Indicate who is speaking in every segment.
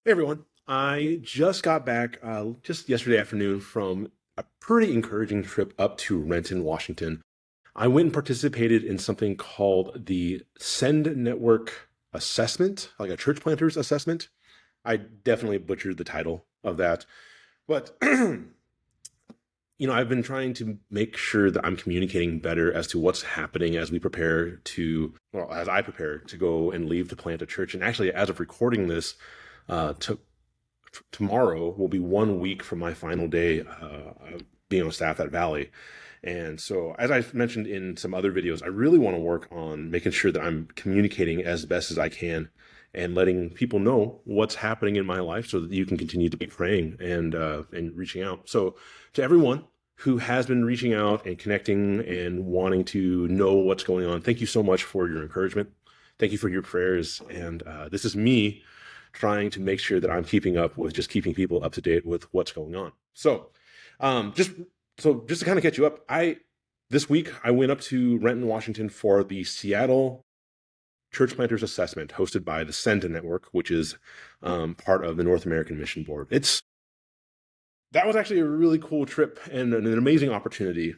Speaker 1: Hey everyone, I just got back just yesterday afternoon from a pretty encouraging trip up to Renton, Washington. I went and participated in something called the Send Network Assessment, like a church planters assessment. I definitely butchered the title of that, but I've been trying to make sure that I'm communicating better as to what's happening as we prepare to, well, as I prepare to go and leave to plant a church. And actually, as of recording this, to tomorrow will be 1 week from my final day being on staff at Valley. And so, as I mentioned in some other videos, I really want to work on making sure that I'm communicating as best as I can and letting people know what's happening in my life so that you can continue to be praying and reaching out. So, to everyone who has been reaching out and connecting and wanting to know what's going on, thank you so much for your encouragement. Thank you for your prayers. And this is me trying to make sure that I'm keeping up with just keeping people up to date with what's going on. So, um, just just to kind of catch you up, I this week I went up to Renton, Washington for the Seattle Church Planters Assessment hosted by the Send Network, which is part of the North American Mission Board. That was actually a really cool trip and an amazing opportunity.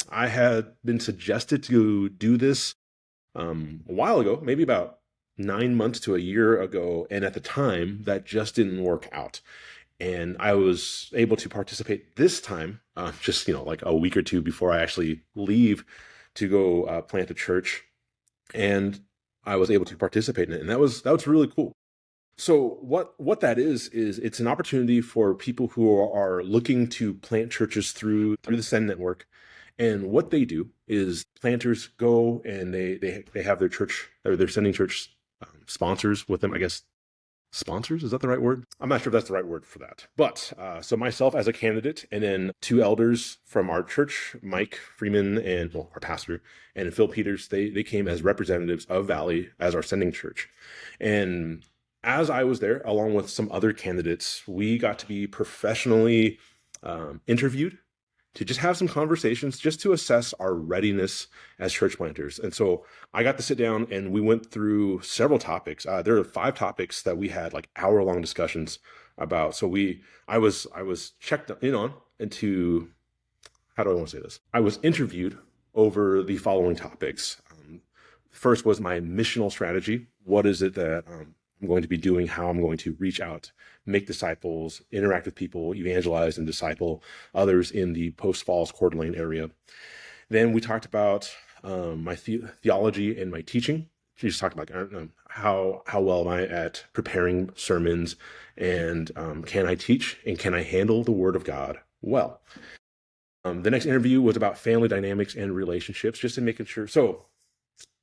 Speaker 1: I had been suggested to do this a while ago, maybe about 9 months to a year ago. And at the time, that just didn't work out. And I was able to participate this time, just, like a week or two before I actually leave to go plant a church. And I was able to participate in it. And that was really cool. So what that is it's an opportunity for people who are looking to plant churches through the Send Network. And what they do is planters go and they have their church, or they're sending church sponsors with them. I guess sponsors, is that the right word? I'm not sure if that's the right word for that. But so myself as a candidate, and then two elders from our church, Mike Freeman and, well, our pastor, and Phil Peters, they came as representatives of Valley as our sending church. And as I was there, along with some other candidates, we got to be professionally interviewed to just have some conversations, just to assess our readiness as church planters. And so I got to sit down and we went through several topics. There are 5 topics that we had like hour-long discussions about. So I was checked in on into, how do I want to say this? I was interviewed over the following topics. First was my missional strategy. What is it that I'm going to be doing, how I'm going to reach out, make disciples, interact with people, evangelize and disciple others in the Post Falls Coeur d'Alene area. Then we talked about my theology and my teaching. She just talked about, I don't know, how well am I at preparing sermons, and can I teach and can I handle the Word of God well? The next interview was about family dynamics and relationships, just in making sure. So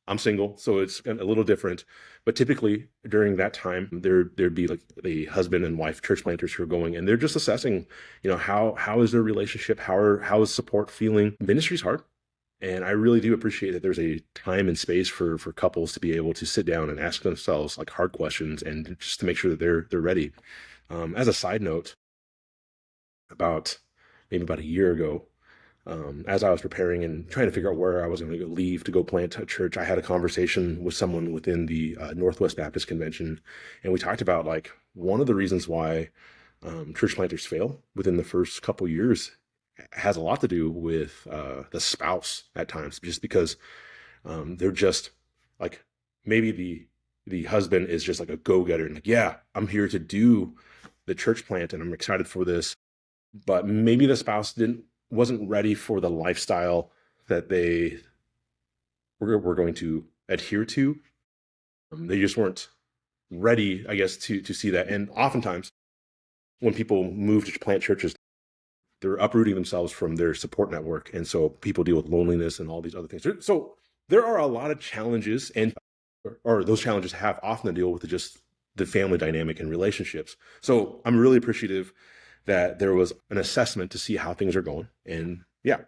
Speaker 1: I'm single, so it's a little different. But typically during that time, there'd be like the husband and wife church planters who are going, and they're just assessing, how is their relationship, how is support feeling. Ministry's hard, and I really do appreciate that there's a time and space for couples to be able to sit down and ask themselves like hard questions, and just to make sure that they're ready. As a side note, about maybe about a year ago, as I was preparing and trying to figure out where I was going to leave to go plant a church, I had a conversation with someone within the Northwest Baptist Convention, and we talked about like one of the reasons why church planters fail within the first couple years has a lot to do with the spouse at times, just because they're just like, maybe the husband is just like a go-getter and like, yeah, I'm here to do the church plant and I'm excited for this, but maybe the spouse wasn't ready for the lifestyle that they were going to adhere to. They just weren't ready, I guess, to see that. And oftentimes, when people move to plant churches, they're uprooting themselves from their support network, and so people deal with loneliness and all these other things. So there are a lot of challenges, and or those challenges have often to deal with just the family dynamic and relationships. So I'm really appreciative that there was an assessment to see how things are going. And yeah,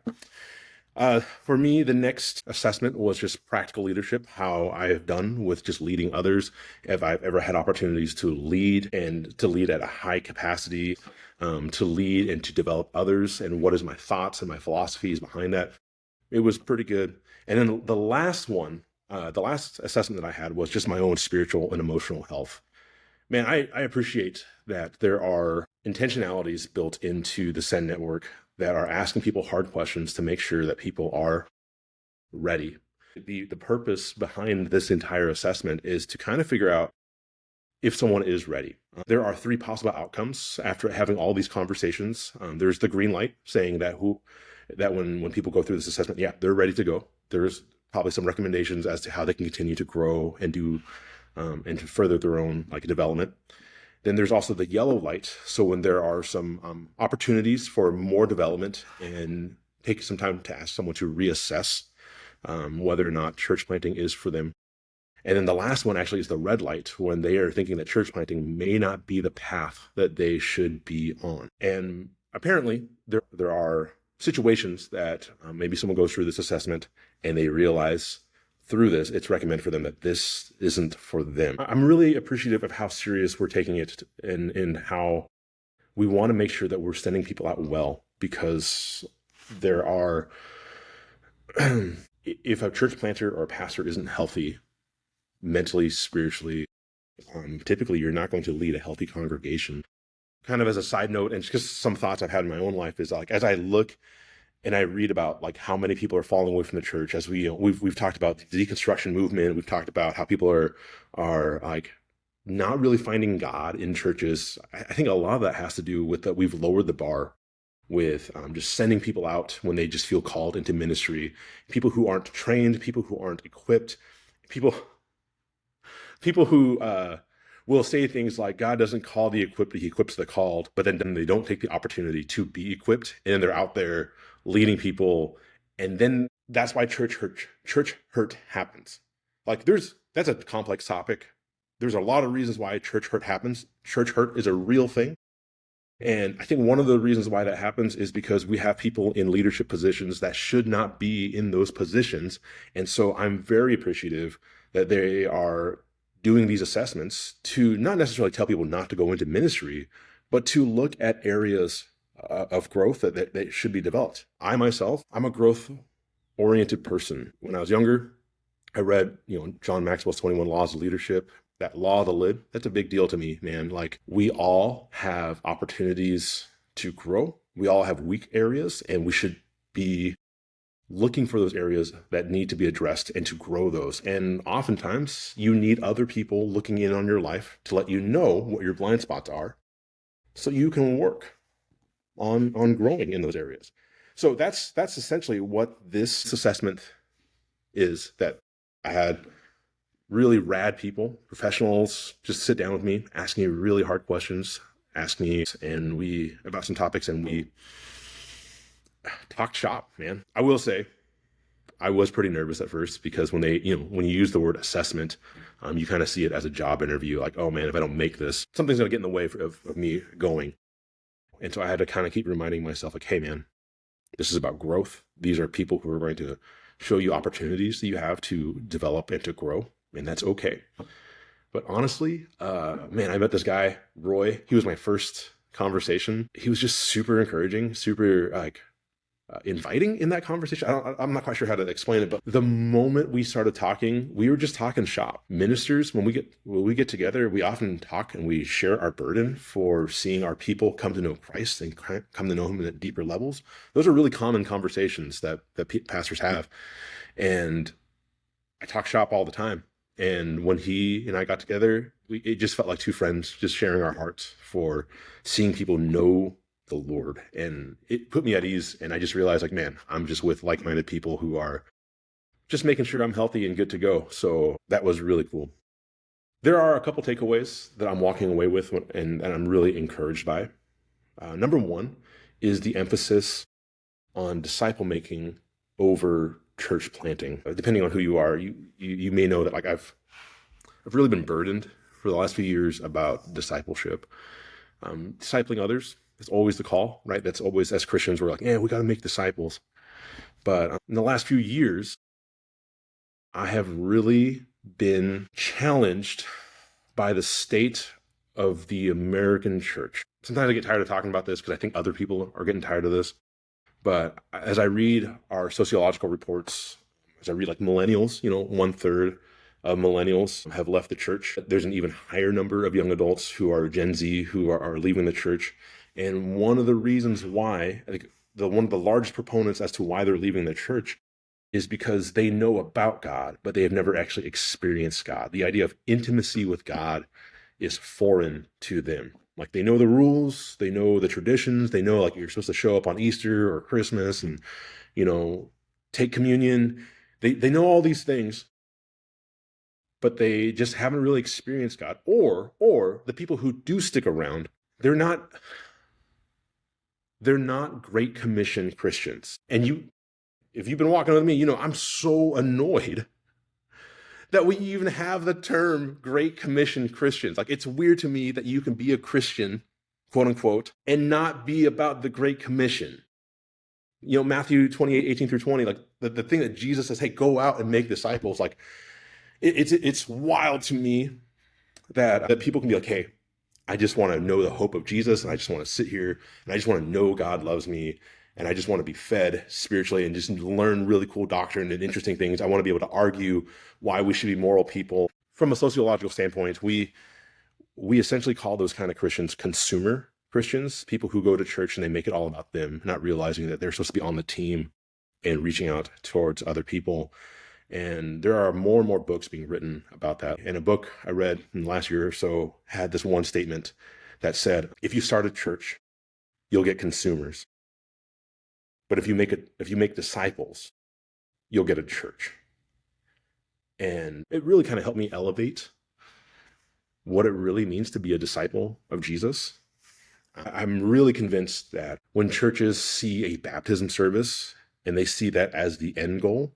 Speaker 1: for me, the next assessment was just practical leadership, how I have done with just leading others, if I've ever had opportunities to lead and to lead at a high capacity, to lead and to develop others, and what is my thoughts and my philosophies behind that. It was pretty good. And then the last one, the last assessment that I had was just my own spiritual and emotional health. Man, I appreciate that there are intentionalities built into the Send network that are asking people hard questions to make sure that people are ready. The purpose behind this entire assessment is to kind of figure out if someone is ready. There are three possible outcomes after having all these conversations. There's the green light saying that when people go through this assessment, yeah, they're ready to go. There's probably some recommendations as to how they can continue to grow and do and to further their own like development. Then there's also the yellow light. So when there are some opportunities for more development and take some time to ask someone to reassess whether or not church planting is for them. And then the last one actually is the red light, when they are thinking that church planting may not be the path that they should be on. And apparently there are situations that maybe someone goes through this assessment and they realize through this, it's recommended for them that this isn't for them. I'm really appreciative of how serious we're taking it and how we want to make sure that we're sending people out well, because there are, if a church planter or a pastor isn't healthy, mentally, spiritually, typically you're not going to lead a healthy congregation. Kind of as a side note, and just some thoughts I've had in my own life is like, as I look and I read about like how many people are falling away from the church, as we've talked about the deconstruction movement, we've talked about how people are like not really finding God in churches. I think a lot of that has to do with that we've lowered the bar with just sending people out when they just feel called into ministry. People who aren't trained, people who aren't equipped, people who will say things like God doesn't call the equipped, he equips the called, but then they don't take the opportunity to be equipped, and then they're out there leading people, and then that's why church hurt happens. Like that's a complex topic. There's a lot of reasons why church hurt happens. Church hurt is a real thing. And I think one of the reasons why that happens is because we have people in leadership positions that should not be in those positions. And so I'm very appreciative that they are doing these assessments to not necessarily tell people not to go into ministry, but to look at areas of growth that should be developed. I myself, I'm a growth oriented person. When I was younger, I read, John Maxwell's 21 Laws of Leadership. That law of the lid, that's a big deal to me, man. Like, we all have opportunities to grow. We all have weak areas, and we should be looking for those areas that need to be addressed and to grow those. And oftentimes you need other people looking in on your life to let you know what your blind spots are so you can work on growing in those areas. So that's essentially what this assessment is, that I had really rad people, professionals, just sit down with me, ask me really hard questions, ask me about some topics, and we talked shop, man. I will say, I was pretty nervous at first, because when you use the word assessment, you kind of see it as a job interview, like, oh man, if I don't make this, something's going to get in the way of me going. And so I had to kind of keep reminding myself, like, hey man, this is about growth. These are people who are going to show you opportunities that you have to develop and to grow, and that's okay. But honestly, man, I met this guy, Roy. He was my first conversation. He was just super encouraging, super inviting in that conversation. I'm not quite sure how to explain it, but the moment we started talking, we were just talking shop. Ministers, when we get together, we often talk and we share our burden for seeing our people come to know Christ and come to know him at deeper levels. Those are really common conversations that pastors have. And I talk shop all the time. And when he and I got together, it just felt like two friends just sharing our hearts for seeing people know the Lord. And it put me at ease. And I just realized, like, man, I'm just with like-minded people who are just making sure I'm healthy and good to go. So that was really cool. There are a couple takeaways that I'm walking away with and I'm really encouraged by. Number one is the emphasis on disciple making over church planting. Depending on who you are, you may know that, like, I've really been burdened for the last few years about discipleship. Discipling others is always the call, right? That's always, as Christians, we're like, yeah, we got to make disciples. But in the last few years, I have really been challenged by the state of the American church. Sometimes I get tired of talking about this because I think other people are getting tired of this. But as I read our sociological reports, as I read like millennials, 1/3 of millennials have left the church. There's an even higher number of young adults who are Gen Z who are leaving the church. And one of the reasons why, I think one of the largest proponents as to why they're leaving the church is because they know about God, but they have never actually experienced God. The idea of intimacy with God is foreign to them. Like, they know the rules, they know the traditions, they know, like, you're supposed to show up on Easter or Christmas and, take communion. They know all these things, but they just haven't really experienced God. Or the people who do stick around, they're not Great Commission Christians. And if you've been walking with me, I'm so annoyed that we even have the term Great Commission Christians. Like, it's weird to me that you can be a Christian, quote unquote, and not be about the Great Commission. Matthew 28:18-20, like the thing that Jesus says, hey, go out and make disciples. Like, it's wild to me that people can be like, hey, I just want to know the hope of Jesus, and I just want to sit here, and I just want to know God loves me, and I just want to be fed spiritually and just learn really cool doctrine and interesting things. I want to be able to argue why we should be moral people. From a sociological standpoint, we essentially call those kind of Christians consumer Christians, people who go to church and they make it all about them, not realizing that they're supposed to be on the team and reaching out towards other people. And there are more and more books being written about that. And a book I read in the last year or so had this one statement that said, if you start a church, you'll get consumers. But if you make disciples, you'll get a church. And it really kind of helped me elevate what it really means to be a disciple of Jesus. I'm really convinced that when churches see a baptism service and they see that as the end goal,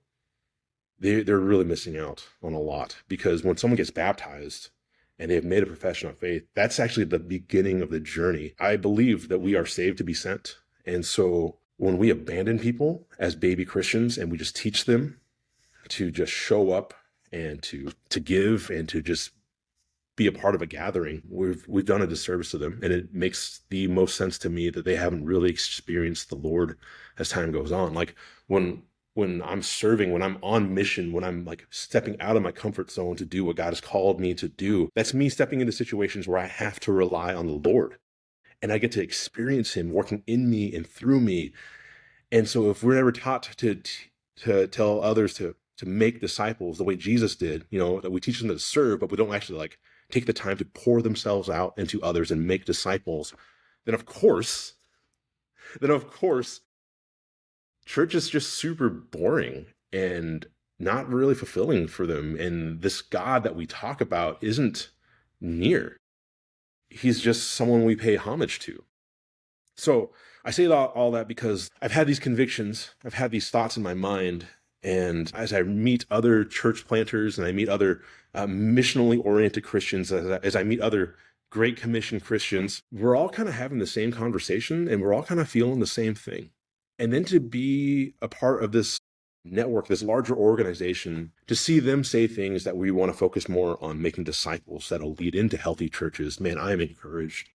Speaker 1: they're really missing out on a lot. Because when someone gets baptized and they've made a profession of faith, that's actually the beginning of the journey. I believe that we are saved to be sent. And so when we abandon people as baby Christians and we just teach them to just show up and to give and to just be a part of a gathering, we've done a disservice to them. And it makes the most sense to me that they haven't really experienced the Lord as time goes on. Like, when I'm serving, when I'm on mission, when I'm like stepping out of my comfort zone to do what God has called me to do, that's me stepping into situations where I have to rely on the Lord. And I get to experience him working in me and through me. And so if we're ever taught to tell others to make disciples the way Jesus did, that we teach them to serve, but we don't actually like take the time to pour themselves out into others and make disciples, then of course, church is just super boring and not really fulfilling for them. And this God that we talk about isn't near. He's just someone we pay homage to. So I say all that because I've had these convictions, I've had these thoughts in my mind, and as I meet other church planters and I meet other missionally oriented Christians, as I meet other Great Commission Christians, we're all kind of having the same conversation and we're all kind of feeling the same thing. And then to be a part of this network, this larger organization, to see them say things that we want to focus more on making disciples that'll lead into healthy churches, man, I am encouraged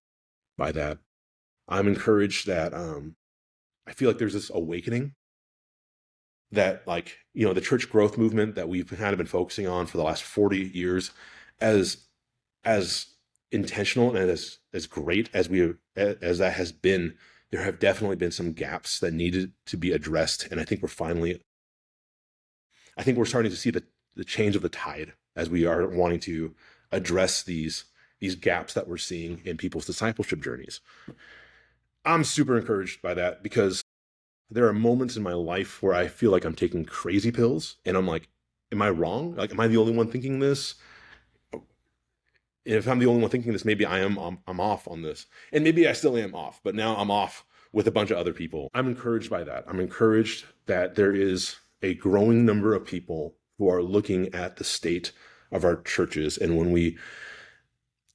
Speaker 1: by that. I'm encouraged that I feel like there's this awakening that, like, the church growth movement that we've kind of been focusing on for the last 40 years, as intentional and as great as that has been, there have definitely been some gaps that needed to be addressed. And I think we're starting to see the change of the tide as we are wanting to address these gaps that we're seeing in people's discipleship journeys. I'm super encouraged by that because there are moments in my life where I feel like I'm taking crazy pills and I'm like, am I wrong? Like, am I the only one thinking this? If I'm the only one thinking this, maybe I'm off on this. And maybe I still am off, but now I'm off with a bunch of other people. I'm encouraged by that. I'm encouraged that there is a growing number of people who are looking at the state of our churches. And when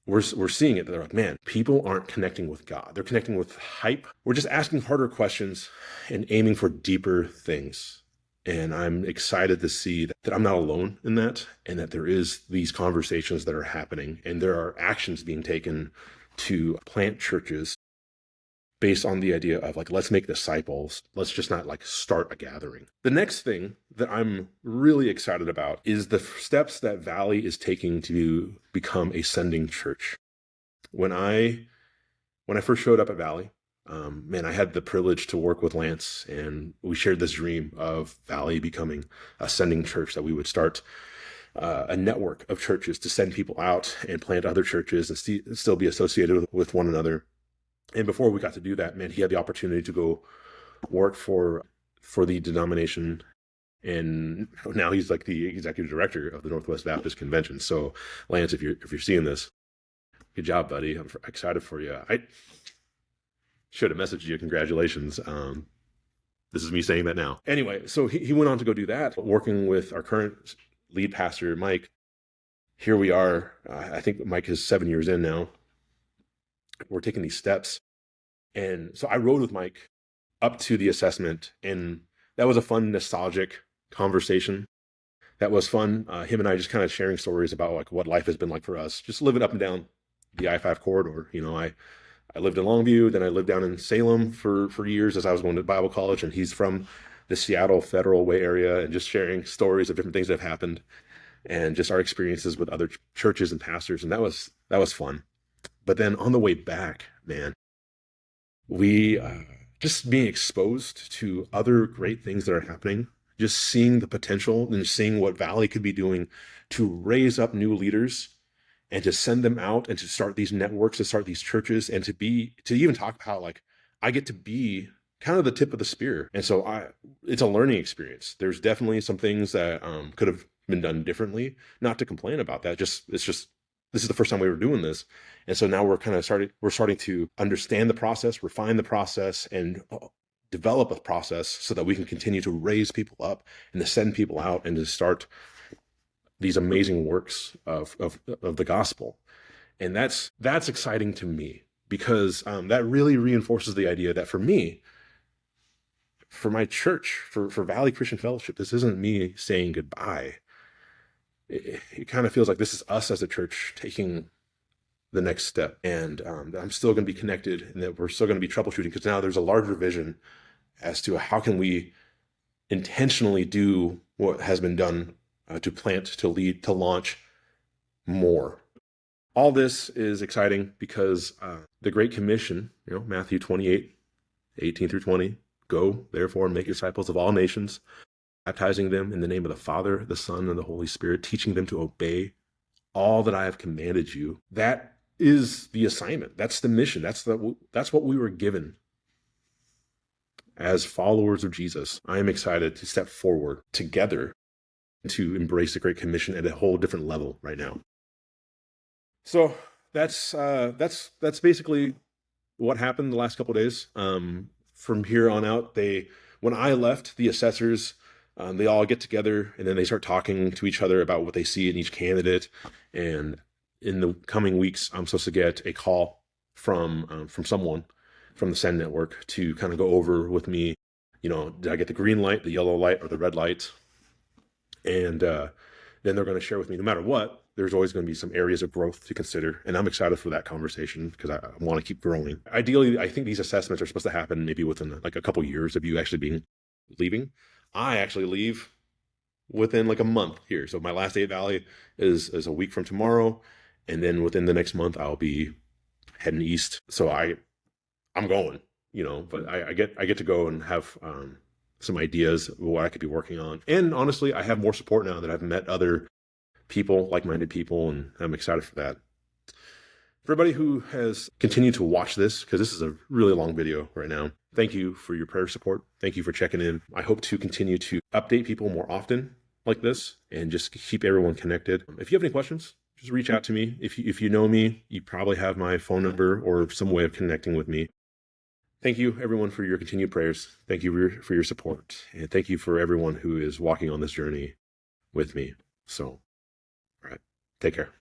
Speaker 1: we're seeing it, they're like, man, people aren't connecting with God. They're connecting with hype. We're just asking harder questions and aiming for deeper things. And I'm excited to see that I'm not alone in that, and that there is these conversations that are happening and there are actions being taken to plant churches based on the idea of like, let's make disciples. Let's just not like start a gathering. The next thing that I'm really excited about is the steps that Valley is taking to become a sending church. When I first showed up at Valley, man, I had the privilege to work with Lance, and we shared this dream of Valley becoming a sending church, that we would start a network of churches to send people out and plant other churches and still be associated with one another. And before we got to do that, man, he had the opportunity to go work for the denomination, and now he's like the executive director of the Northwest Baptist Convention. So, Lance, if you're seeing this, good job, buddy. I'm excited for you. I should have messaged you. Congratulations. This is me saying that now. Anyway, so he went on to go do that, working with our current lead pastor, Mike. Here we are. I think Mike is 7 years in now. We're taking these steps. And so I rode with Mike up to the assessment, and that was a fun, nostalgic conversation. That was fun. Him and I just kind of sharing stories about like what life has been like for us, just living up and down the I-5 corridor. You know, I lived in Longview, then I lived down in Salem for years as I was going to Bible college, and he's from the Seattle Federal Way area, and just sharing stories of different things that have happened and just our experiences with other churches and pastors. And that was fun. But then on the way back, man, we just being exposed to other great things that are happening, just seeing the potential and seeing what Valley could be doing to raise up new leaders and to send them out and to start these networks, to start these churches, and to even talk about how like I get to be kind of the tip of the spear. And so it's a learning experience. There's definitely some things that could have been done differently. Not to complain about that. This is the first time we were doing this. And so now we're starting to understand the process, refine the process, and develop a process so that we can continue to raise people up and to send people out and to start these amazing works of the gospel. And that's exciting to me, because that really reinforces the idea that for me, for my church, for Valley Christian Fellowship, this isn't me saying goodbye. It kind of feels like this is us as a church taking the next step. And I'm still going to be connected, and that we're still going to be troubleshooting, because now there's a larger vision as to how can we intentionally do what has been done to plant, to lead, to launch more. All this is exciting because the Great Commission, Matthew 28, 18 through 20, go therefore and make disciples of all nations, baptizing them in the name of the Father, the Son, and the Holy Spirit, teaching them to obey all that I have commanded you. That is the assignment. That's the mission. That's what we were given as followers of Jesus. I am excited to step forward together to embrace the Great Commission at a whole different level right now. So that's basically what happened the last couple of days. From here on out, when I left, the assessors, they all get together and then they start talking to each other about what they see in each candidate. And in the coming weeks, I'm supposed to get a call from someone from the Send Network to kind of go over with me, did I get the green light, the yellow light, or the red light? And then they're going to share with me, no matter what, there's always going to be some areas of growth to consider. And I'm excited for that conversation because I want to keep growing. Ideally, I think these assessments are supposed to happen maybe within like a couple years of you actually leaving. I actually leave within like a month here. So my last day at Valley is a week from tomorrow. And then within the next month, I'll be heading east. So I'm going, but I get to go and have some ideas of what I could be working on. And honestly, I have more support now that I've met other people, like-minded people, and I'm excited for that. For everybody who has continued to watch this, because this is a really long video right now, thank you for your prayer support. Thank you for checking in. I hope to continue to update people more often like this and just keep everyone connected. If you have any questions, just reach out to me. If you know me, you probably have my phone number or some way of connecting with me. Thank you, everyone, for your continued prayers. Thank you for your support. And thank you for everyone who is walking on this journey with me. So, all right, take care.